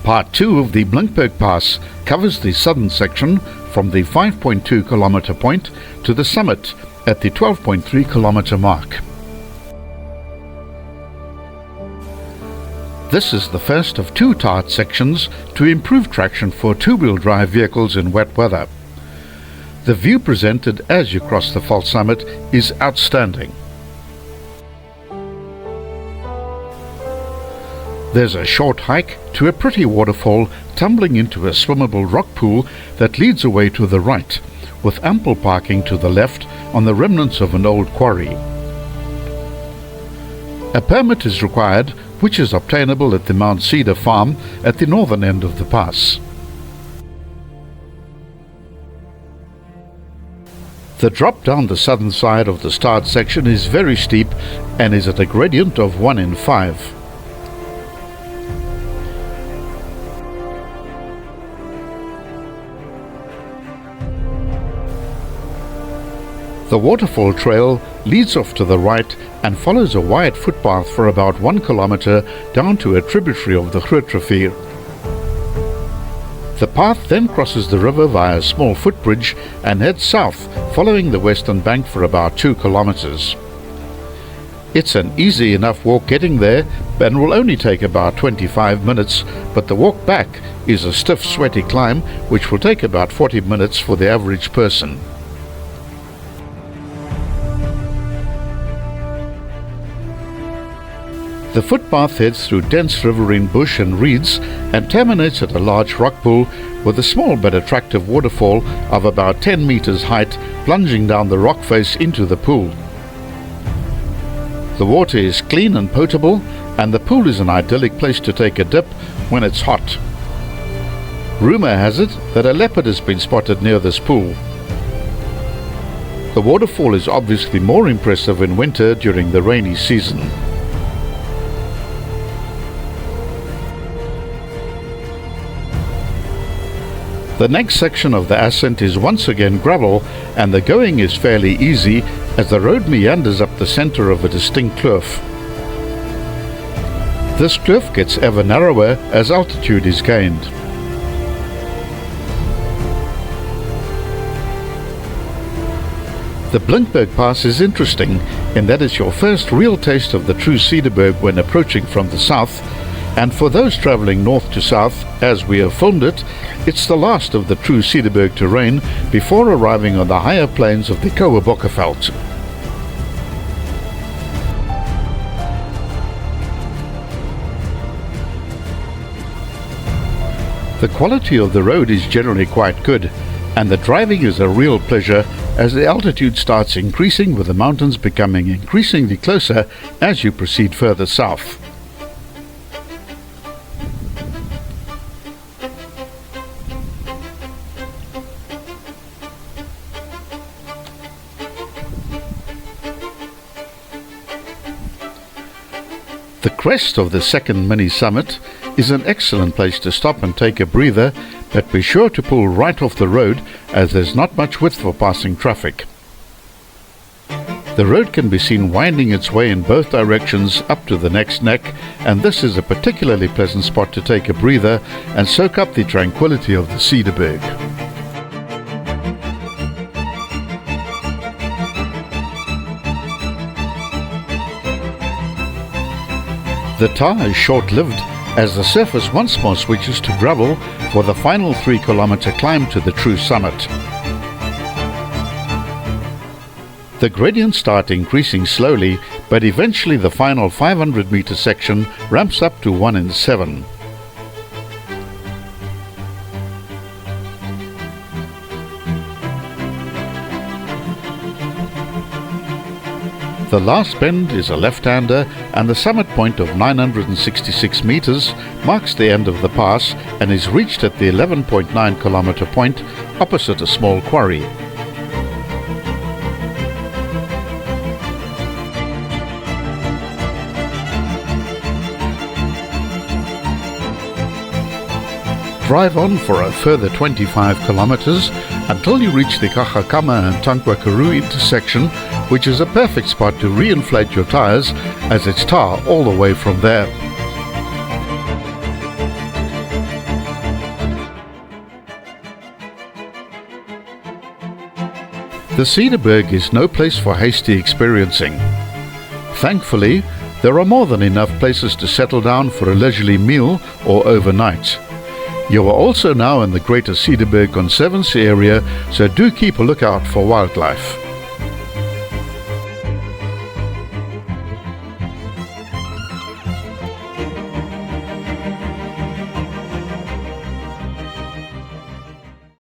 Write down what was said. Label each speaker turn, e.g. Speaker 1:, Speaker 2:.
Speaker 1: Part 2 of the Blinkberg Pass covers the southern section from the 5.2 kilometer point to the summit at the 12.3 kilometer mark. This is the first of two tarred sections to improve traction for two-wheel drive vehicles in wet weather. The view presented as you cross the false summit is outstanding. There's a short hike to a pretty waterfall tumbling into a swimmable rock pool that leads away to the right, with ample parking to the left on the remnants of an old quarry. A permit is required, which is obtainable at the Mount Cedar farm at the northern end of the pass. The drop down the southern side of the start section is very steep and is at a gradient of 1 in 5. The waterfall trail leads off to the right and follows a wide footpath for about 1 kilometer down to a tributary of the Groot Rivier. The path then crosses the river via a small footbridge and heads south, following the western bank for about 2 kilometers. It's an easy enough walk getting there and will only take about 25 minutes, but the walk back is a stiff, sweaty climb which will take about 40 minutes for the average person. The footpath heads through dense riverine bush and reeds and terminates at a large rock pool with a small but attractive waterfall of about 10 meters height plunging down the rock face into the pool. The water is clean and potable, and the pool is an idyllic place to take a dip when it's hot. Rumor has it that a leopard has been spotted near this pool. The waterfall is obviously more impressive in winter during the rainy season. The next section of the ascent is once again gravel, and the going is fairly easy as the road meanders up the center of a distinct kloof. This kloof gets ever narrower as altitude is gained. The Blinkberg Pass is interesting in that it's your first real taste of the true Cederberg when approaching from the south, and for those traveling north to south, as we have filmed it, it's the last of the true Cederberg terrain before arriving on the higher plains of the Kohe-Bokkeveld. The quality of the road is generally quite good, and the driving is a real pleasure as the altitude starts increasing, with the mountains becoming increasingly closer as you proceed further south. The crest of the second mini-summit is an excellent place to stop and take a breather, but be sure to pull right off the road as there's not much width for passing traffic. The road can be seen winding its way in both directions up to the next neck, and this is a particularly pleasant spot to take a breather and soak up the tranquility of the Cederberg. The tar is short-lived as the surface once more switches to gravel for the final 3-kilometer climb to the true summit. The gradients start increasing slowly, but eventually the final 500-meter section ramps up to 1 in 7. The last bend is a left-hander, and the summit point of 966 meters marks the end of the pass and is reached at the 11.9 kilometer point opposite a small quarry. Drive on for a further 25 kilometers until you reach the Kachakama and Tankwa-Karoo intersection, which is a perfect spot to re-inflate your tires as it's tar all the way from there. The Cederberg is no place for hasty experiencing. Thankfully, there are more than enough places to settle down for a leisurely meal or overnight. You are also now in the Greater Cederberg Conservancy area, so do keep a lookout for wildlife.